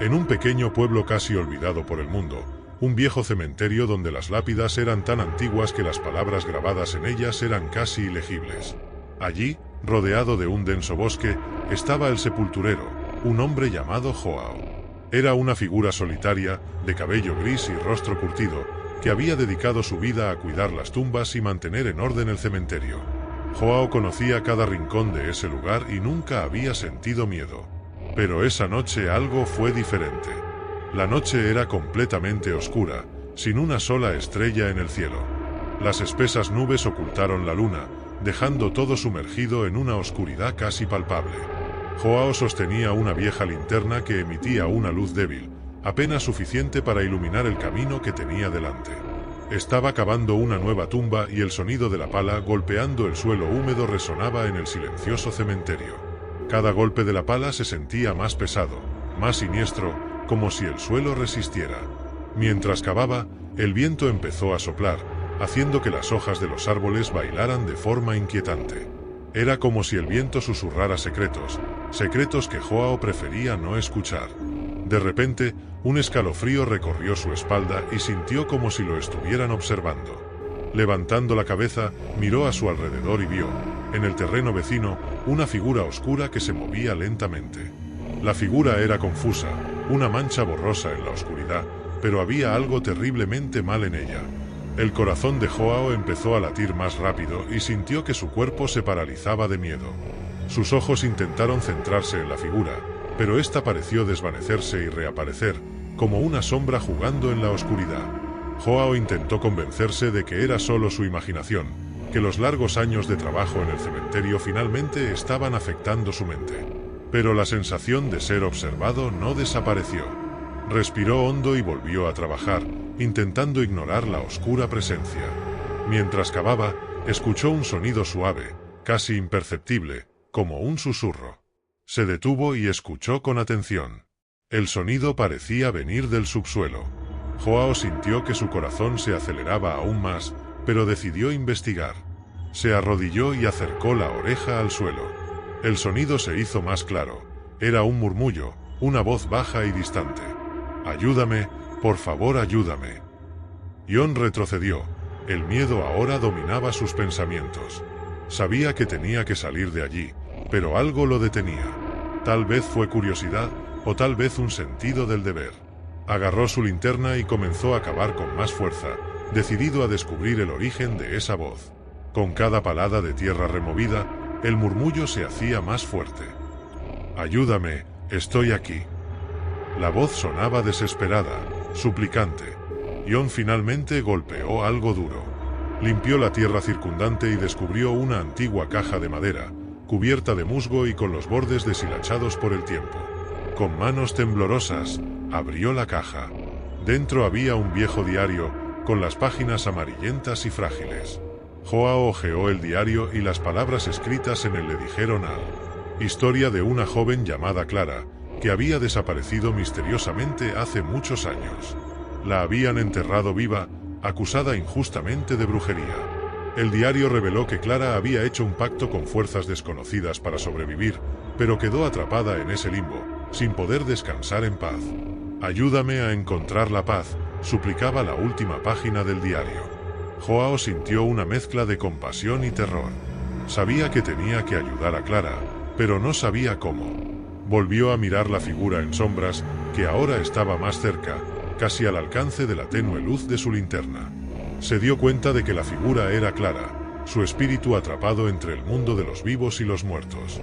En un pequeño pueblo casi olvidado por el mundo, un viejo cementerio donde las lápidas eran tan antiguas que las palabras grabadas en ellas eran casi ilegibles. Allí, rodeado de un denso bosque, estaba el sepulturero, un hombre llamado Joao. Era una figura solitaria, de cabello gris y rostro curtido, que había dedicado su vida a cuidar las tumbas y mantener en orden el cementerio. Joao conocía cada rincón de ese lugar y nunca había sentido miedo. Pero esa noche algo fue diferente. La noche era completamente oscura, sin una sola estrella en el cielo. Las espesas nubes ocultaron la luna, dejando todo sumergido en una oscuridad casi palpable. Joao sostenía una vieja linterna que emitía una luz débil, apenas suficiente para iluminar el camino que tenía delante. Estaba cavando una nueva tumba y el sonido de la pala golpeando el suelo húmedo resonaba en el silencioso cementerio. Cada golpe de la pala se sentía más pesado, más siniestro, como si el suelo resistiera. Mientras cavaba, el viento empezó a soplar, haciendo que las hojas de los árboles bailaran de forma inquietante. Era como si el viento susurrara secretos, secretos que Joao prefería no escuchar. De repente, un escalofrío recorrió su espalda y sintió como si lo estuvieran observando. Levantando la cabeza, miró a su alrededor y vio, en el terreno vecino, una figura oscura que se movía lentamente. La figura era confusa, una mancha borrosa en la oscuridad, pero había algo terriblemente mal en ella. El corazón de Joao empezó a latir más rápido y sintió que su cuerpo se paralizaba de miedo. Sus ojos intentaron centrarse en la figura, pero ésta pareció desvanecerse y reaparecer, como una sombra jugando en la oscuridad. Joao intentó convencerse de que era solo su imaginación, que los largos años de trabajo en el cementerio finalmente estaban afectando su mente. Pero la sensación de ser observado no desapareció. Respiró hondo y volvió a trabajar, intentando ignorar la oscura presencia. Mientras cavaba, escuchó un sonido suave, casi imperceptible, como un susurro. Se detuvo y escuchó con atención. El sonido parecía venir del subsuelo. Joao sintió que su corazón se aceleraba aún más, pero decidió investigar. Se arrodilló y acercó la oreja al suelo. El sonido se hizo más claro. Era un murmullo, una voz baja y distante. «Ayúdame, por favor, ayúdame». Ion retrocedió. El miedo ahora dominaba sus pensamientos. Sabía que tenía que salir de allí, pero algo lo detenía. Tal vez fue curiosidad, o tal vez un sentido del deber. Agarró su linterna y comenzó a cavar con más fuerza, decidido a descubrir el origen de esa voz. Con cada palada de tierra removida, el murmullo se hacía más fuerte. «Ayúdame, estoy aquí». La voz sonaba desesperada, suplicante. Ion finalmente golpeó algo duro. Limpió la tierra circundante y descubrió una antigua caja de madera, cubierta de musgo y con los bordes deshilachados por el tiempo. Con manos temblorosas, abrió la caja. Dentro había un viejo diario, con las páginas amarillentas y frágiles. Joao hojeó el diario y las palabras escritas en él le dijeron historia de una joven llamada Clara, que había desaparecido misteriosamente hace muchos años. La habían enterrado viva, acusada injustamente de brujería. El diario reveló que Clara había hecho un pacto con fuerzas desconocidas para sobrevivir, pero quedó atrapada en ese limbo, sin poder descansar en paz. «Ayúdame a encontrar la paz», suplicaba la última página del diario. Joao sintió una mezcla de compasión y terror. Sabía que tenía que ayudar a Clara, pero no sabía cómo. Volvió a mirar la figura en sombras, que ahora estaba más cerca, casi al alcance de la tenue luz de su linterna. Se dio cuenta de que la figura era Clara, su espíritu atrapado entre el mundo de los vivos y los muertos.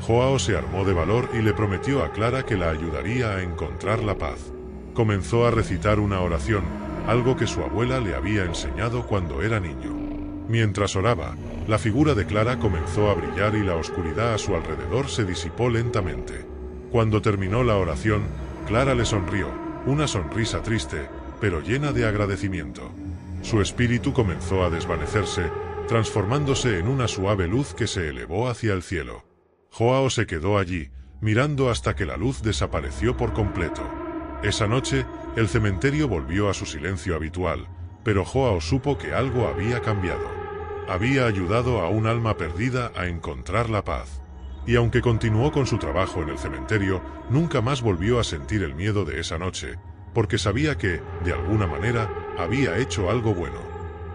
Joao se armó de valor y le prometió a Clara que la ayudaría a encontrar la paz. Comenzó a recitar una oración, algo que su abuela le había enseñado cuando era niño. Mientras oraba, la figura de Clara comenzó a brillar y la oscuridad a su alrededor se disipó lentamente. Cuando terminó la oración, Clara le sonrió, una sonrisa triste, pero llena de agradecimiento. Su espíritu comenzó a desvanecerse, transformándose en una suave luz que se elevó hacia el cielo. Joao se quedó allí, mirando hasta que la luz desapareció por completo. Esa noche, el cementerio volvió a su silencio habitual, pero Joao supo que algo había cambiado. Había ayudado a un alma perdida a encontrar la paz. Y aunque continuó con su trabajo en el cementerio, nunca más volvió a sentir el miedo de esa noche, porque sabía que, de alguna manera, había hecho algo bueno.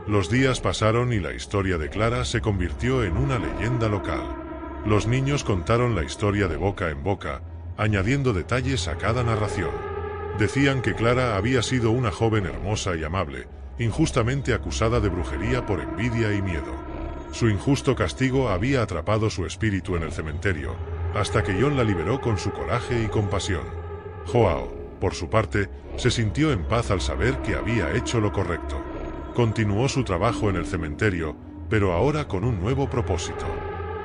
Los días pasaron y la historia de Clara se convirtió en una leyenda local. Los niños contaron la historia de boca en boca, añadiendo detalles a cada narración. Decían que Clara había sido una joven hermosa y amable, injustamente acusada de brujería por envidia y miedo. Su injusto castigo había atrapado su espíritu en el cementerio, hasta que John la liberó con su coraje y compasión. Joao, por su parte, se sintió en paz al saber que había hecho lo correcto. Continuó su trabajo en el cementerio, pero ahora con un nuevo propósito.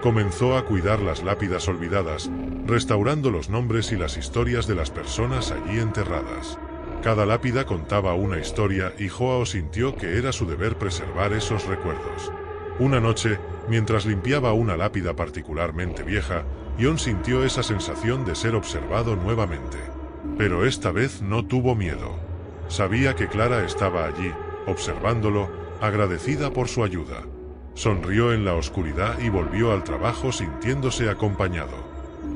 Comenzó a cuidar las lápidas olvidadas, restaurando los nombres y las historias de las personas allí enterradas. Cada lápida contaba una historia y Joao sintió que era su deber preservar esos recuerdos. Una noche, mientras limpiaba una lápida particularmente vieja, John sintió esa sensación de ser observado nuevamente. Pero esta vez no tuvo miedo. Sabía que Clara estaba allí, observándolo, agradecida por su ayuda. Sonrió en la oscuridad y volvió al trabajo sintiéndose acompañado.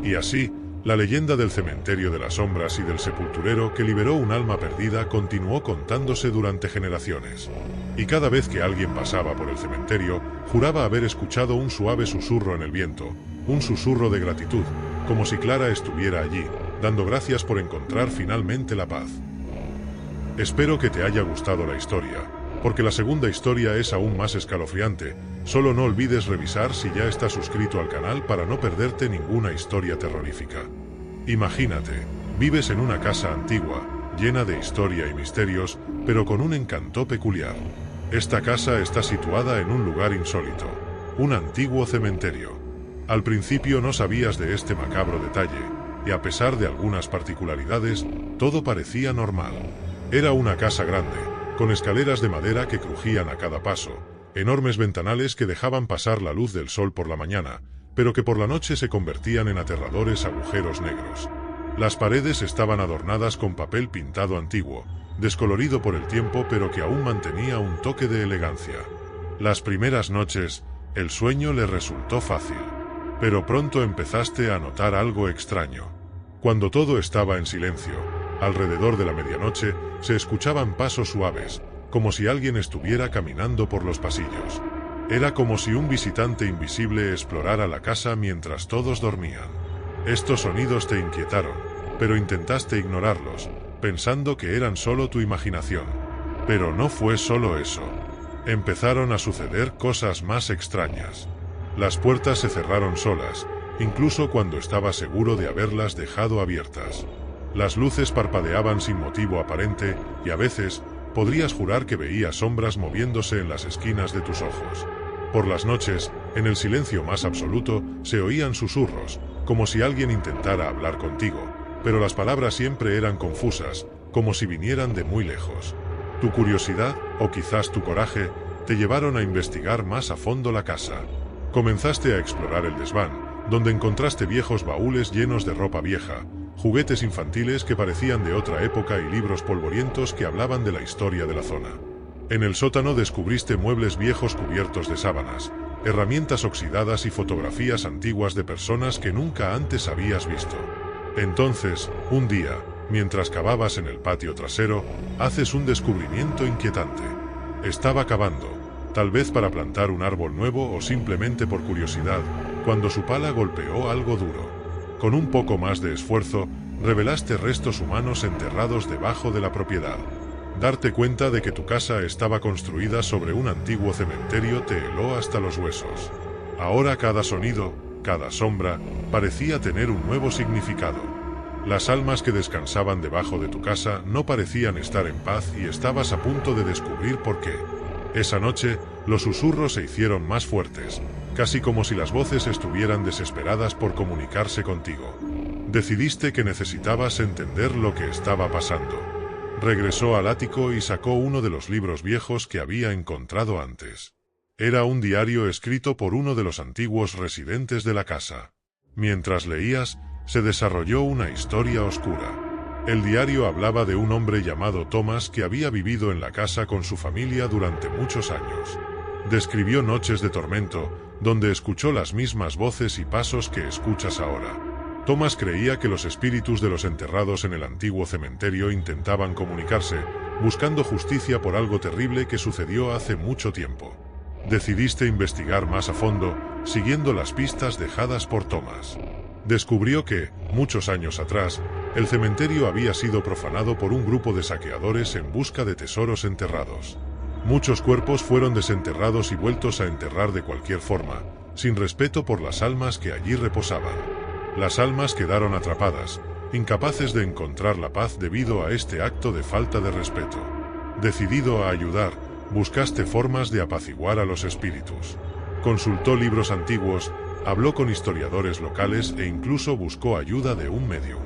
Y así, la leyenda del cementerio de las sombras y del sepulturero que liberó un alma perdida continuó contándose durante generaciones. Y cada vez que alguien pasaba por el cementerio, juraba haber escuchado un suave susurro en el viento, un susurro de gratitud, como si Clara estuviera allí, dando gracias por encontrar finalmente la paz. Espero que te haya gustado la historia, porque la segunda historia es aún más escalofriante. Solo no olvides revisar si ya estás suscrito al canal para no perderte ninguna historia terrorífica. Imagínate, vives en una casa antigua, llena de historia y misterios, pero con un encanto peculiar. Esta casa está situada en un lugar insólito, un antiguo cementerio. Al principio no sabías de este macabro detalle, y a pesar de algunas particularidades, todo parecía normal. Era una casa grande, con escaleras de madera que crujían a cada paso, enormes ventanales que dejaban pasar la luz del sol por la mañana, pero que por la noche se convertían en aterradores agujeros negros. Las paredes estaban adornadas con papel pintado antiguo, descolorido por el tiempo pero que aún mantenía un toque de elegancia. Las primeras noches, el sueño le resultó fácil, pero pronto empezaste a notar algo extraño. Cuando todo estaba en silencio, alrededor de la medianoche, se escuchaban pasos suaves, como si alguien estuviera caminando por los pasillos. Era como si un visitante invisible explorara la casa mientras todos dormían. Estos sonidos te inquietaron, pero intentaste ignorarlos, pensando que eran solo tu imaginación. Pero no fue solo eso. Empezaron a suceder cosas más extrañas. Las puertas se cerraron solas, incluso cuando estaba seguro de haberlas dejado abiertas. Las luces parpadeaban sin motivo aparente y a veces podrías jurar que veías sombras moviéndose en las esquinas de tus ojos. Por las noches, en el silencio más absoluto, se oían susurros, como si alguien intentara hablar contigo, pero las palabras siempre eran confusas, como si vinieran de muy lejos. Tu curiosidad, o quizás tu coraje, te llevaron a investigar más a fondo la casa. Comenzaste a explorar el desván, donde encontraste viejos baúles llenos de ropa vieja, juguetes infantiles que parecían de otra época y libros polvorientos que hablaban de la historia de la zona. En el sótano descubriste muebles viejos cubiertos de sábanas, herramientas oxidadas y fotografías antiguas de personas que nunca antes habías visto. Entonces, un día, mientras cavabas en el patio trasero, haces un descubrimiento inquietante. Estaba cavando, tal vez para plantar un árbol nuevo o simplemente por curiosidad, cuando su pala golpeó algo duro. Con un poco más de esfuerzo, revelaste restos humanos enterrados debajo de la propiedad. Darte cuenta de que tu casa estaba construida sobre un antiguo cementerio te heló hasta los huesos. Ahora cada sonido, cada sombra, parecía tener un nuevo significado. Las almas que descansaban debajo de tu casa no parecían estar en paz y estabas a punto de descubrir por qué. Esa noche, los susurros se hicieron más fuertes, casi como si las voces estuvieran desesperadas por comunicarse contigo. Decidiste que necesitabas entender lo que estaba pasando. Regresó al ático y sacó uno de los libros viejos que había encontrado antes. Era un diario escrito por uno de los antiguos residentes de la casa. Mientras leías, se desarrolló una historia oscura. El diario hablaba de un hombre llamado Thomas que había vivido en la casa con su familia durante muchos años. Describió noches de tormento, donde escuchó las mismas voces y pasos que escuchas ahora. Thomas creía que los espíritus de los enterrados en el antiguo cementerio intentaban comunicarse, buscando justicia por algo terrible que sucedió hace mucho tiempo. Decidiste investigar más a fondo, siguiendo las pistas dejadas por Thomas. Descubrió que, muchos años atrás, el cementerio había sido profanado por un grupo de saqueadores en busca de tesoros enterrados. Muchos cuerpos fueron desenterrados y vueltos a enterrar de cualquier forma, sin respeto por las almas que allí reposaban. Las almas quedaron atrapadas, incapaces de encontrar la paz debido a este acto de falta de respeto. Decidido a ayudar, buscaste formas de apaciguar a los espíritus. Consultó libros antiguos, habló con historiadores locales e incluso buscó ayuda de un medium.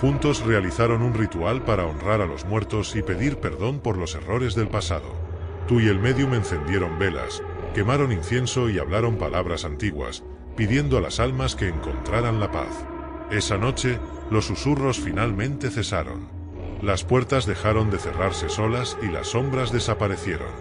Juntos realizaron un ritual para honrar a los muertos y pedir perdón por los errores del pasado. Tú y el medium encendieron velas, quemaron incienso y hablaron palabras antiguas, pidiendo a las almas que encontraran la paz. Esa noche, los susurros finalmente cesaron. Las puertas dejaron de cerrarse solas y las sombras desaparecieron.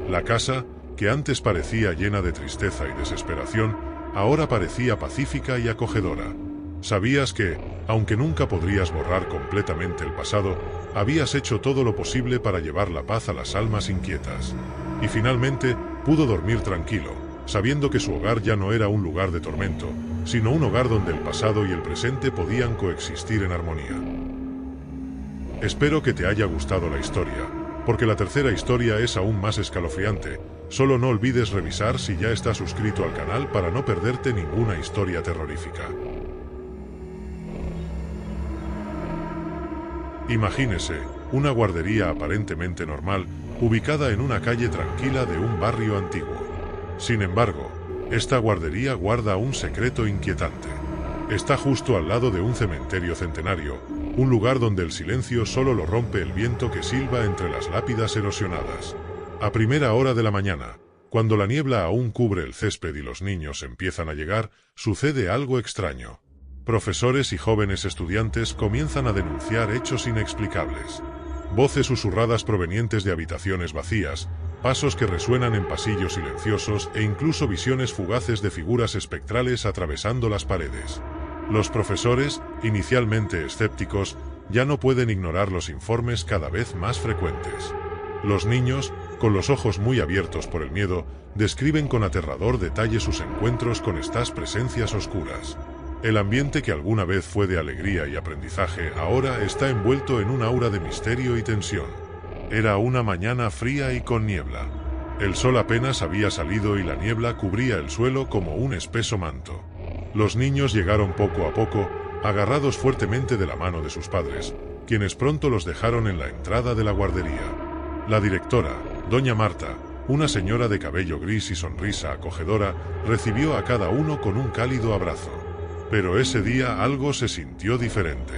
La casa, que antes parecía llena de tristeza y desesperación, ahora parecía pacífica y acogedora. Sabías que, aunque nunca podrías borrar completamente el pasado, habías hecho todo lo posible para llevar la paz a las almas inquietas. Y finalmente, pudo dormir tranquilo, sabiendo que su hogar ya no era un lugar de tormento, sino un hogar donde el pasado y el presente podían coexistir en armonía. Espero que te haya gustado la historia, porque la tercera historia es aún más escalofriante. Solo no olvides revisar si ya estás suscrito al canal para no perderte ninguna historia terrorífica. Imagínese, una guardería aparentemente normal, ubicada en una calle tranquila de un barrio antiguo. Sin embargo, esta guardería guarda un secreto inquietante. Está justo al lado de un cementerio centenario, un lugar donde el silencio solo lo rompe el viento que silba entre las lápidas erosionadas. A primera hora de la mañana, cuando la niebla aún cubre el césped y los niños empiezan a llegar, sucede algo extraño. Profesores y jóvenes estudiantes comienzan a denunciar hechos inexplicables. Voces susurradas provenientes de habitaciones vacías, pasos que resuenan en pasillos silenciosos e incluso visiones fugaces de figuras espectrales atravesando las paredes. Los profesores, inicialmente escépticos, ya no pueden ignorar los informes cada vez más frecuentes. Los niños, con los ojos muy abiertos por el miedo, describen con aterrador detalle sus encuentros con estas presencias oscuras. El ambiente que alguna vez fue de alegría y aprendizaje ahora está envuelto en un aura de misterio y tensión. Era una mañana fría y con niebla. El sol apenas había salido y la niebla cubría el suelo como un espeso manto. Los niños llegaron poco a poco, agarrados fuertemente de la mano de sus padres, quienes pronto los dejaron en la entrada de la guardería. La directora, doña Marta, una señora de cabello gris y sonrisa acogedora, recibió a cada uno con un cálido abrazo. Pero ese día algo se sintió diferente.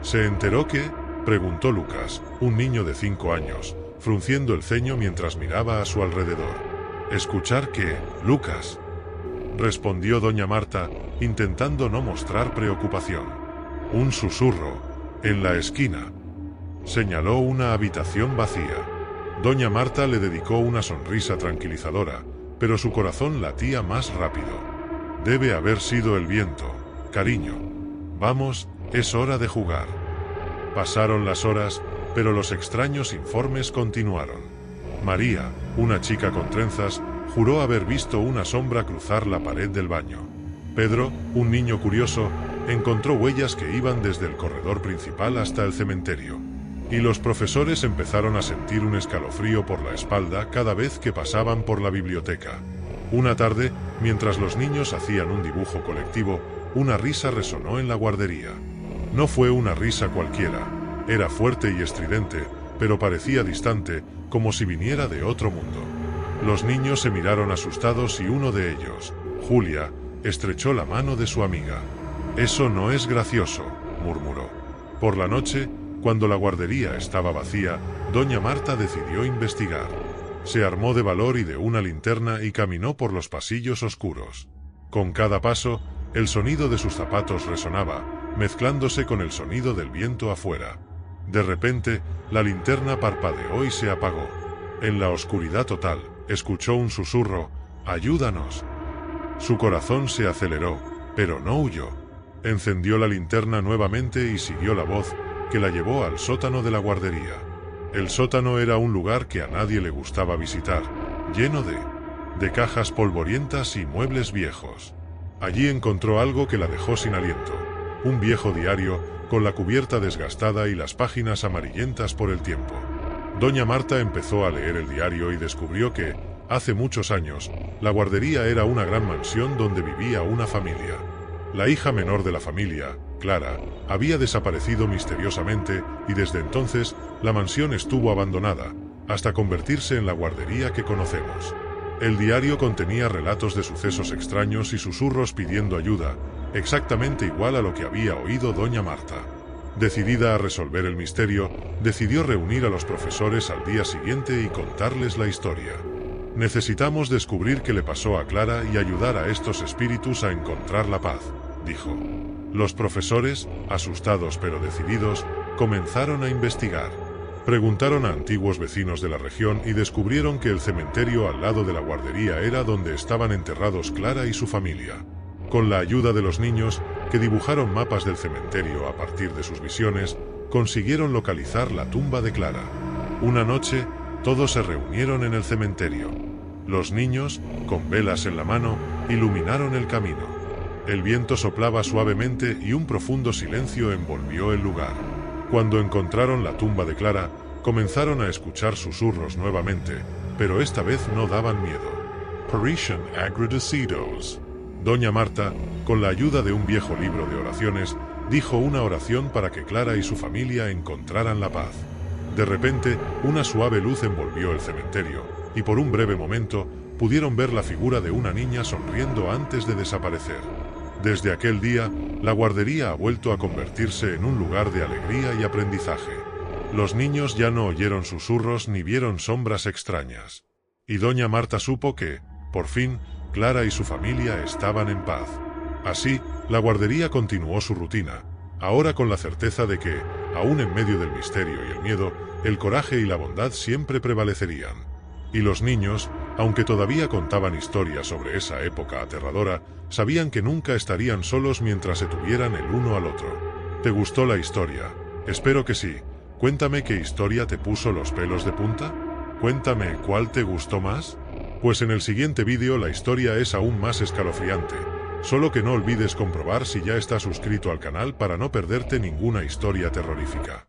¿Se enteró qué?, preguntó Lucas, un niño de 5 años, frunciendo el ceño mientras miraba a su alrededor. ¿Escuchar qué, Lucas?, respondió doña Marta, intentando no mostrar preocupación. Un susurro, en la esquina. Señaló una habitación vacía. Doña Marta le dedicó una sonrisa tranquilizadora, pero su corazón latía más rápido. Debe haber sido el viento, cariño. Vamos, es hora de jugar. Pasaron las horas, pero los extraños informes continuaron. María, una chica con trenzas, juró haber visto una sombra cruzar la pared del baño. Pedro, un niño curioso, encontró huellas que iban desde el corredor principal hasta el cementerio. Y los profesores empezaron a sentir un escalofrío por la espalda cada vez que pasaban por la biblioteca. Una tarde, mientras los niños hacían un dibujo colectivo, una risa resonó en la guardería. No fue una risa cualquiera, era fuerte y estridente, pero parecía distante, como si viniera de otro mundo. Los niños se miraron asustados y uno de ellos, Julia, estrechó la mano de su amiga. «Eso no es gracioso», murmuró. Por la noche, cuando la guardería estaba vacía, doña Marta decidió investigar. Se armó de valor y de una linterna y caminó por los pasillos oscuros. Con cada paso, el sonido de sus zapatos resonaba, mezclándose con el sonido del viento afuera. De repente, la linterna parpadeó y se apagó. En la oscuridad total, escuchó un susurro: «¡Ayúdanos!». Su corazón se aceleró, pero no huyó. Encendió la linterna nuevamente y siguió la voz, que la llevó al sótano de la guardería. El sótano era un lugar que a nadie le gustaba visitar, lleno de cajas polvorientas y muebles viejos. Allí encontró algo que la dejó sin aliento, un viejo diario, con la cubierta desgastada y las páginas amarillentas por el tiempo. Doña Marta empezó a leer el diario y descubrió que, hace muchos años, la guardería era una gran mansión donde vivía una familia. La hija menor de la familia, Clara, había desaparecido misteriosamente y desde entonces la mansión estuvo abandonada, hasta convertirse en la guardería que conocemos. El diario contenía relatos de sucesos extraños y susurros pidiendo ayuda, exactamente igual a lo que había oído Doña Marta. Decidida a resolver el misterio, decidió reunir a los profesores al día siguiente y contarles la historia. «Necesitamos descubrir qué le pasó a Clara y ayudar a estos espíritus a encontrar la paz», dijo. Los profesores, asustados pero decididos, comenzaron a investigar. Preguntaron a antiguos vecinos de la región y descubrieron que el cementerio al lado de la guardería era donde estaban enterrados Clara y su familia. Con la ayuda de los niños, que dibujaron mapas del cementerio a partir de sus visiones, consiguieron localizar la tumba de Clara. Una noche, todos se reunieron en el cementerio. Los niños, con velas en la mano, iluminaron el camino. El viento soplaba suavemente y un profundo silencio envolvió el lugar. Cuando encontraron la tumba de Clara, comenzaron a escuchar susurros nuevamente, pero esta vez no daban miedo. Parisian agradecidos. Doña Marta, con la ayuda de un viejo libro de oraciones, dijo una oración para que Clara y su familia encontraran la paz. De repente, una suave luz envolvió el cementerio, y por un breve momento, pudieron ver la figura de una niña sonriendo antes de desaparecer. Desde aquel día, la guardería ha vuelto a convertirse en un lugar de alegría y aprendizaje. Los niños ya no oyeron susurros ni vieron sombras extrañas. Y Doña Marta supo que, por fin, Clara y su familia estaban en paz. Así, la guardería continuó su rutina, ahora con la certeza de que, aún en medio del misterio y el miedo, el coraje y la bondad siempre prevalecerían. Y los niños, aunque todavía contaban historias sobre esa época aterradora, sabían que nunca estarían solos mientras se tuvieran el uno al otro. ¿Te gustó la historia? Espero que sí. Cuéntame qué historia te puso los pelos de punta. Cuéntame cuál te gustó más. Pues en el siguiente vídeo la historia es aún más escalofriante. Solo que no olvides comprobar si ya estás suscrito al canal para no perderte ninguna historia terrorífica.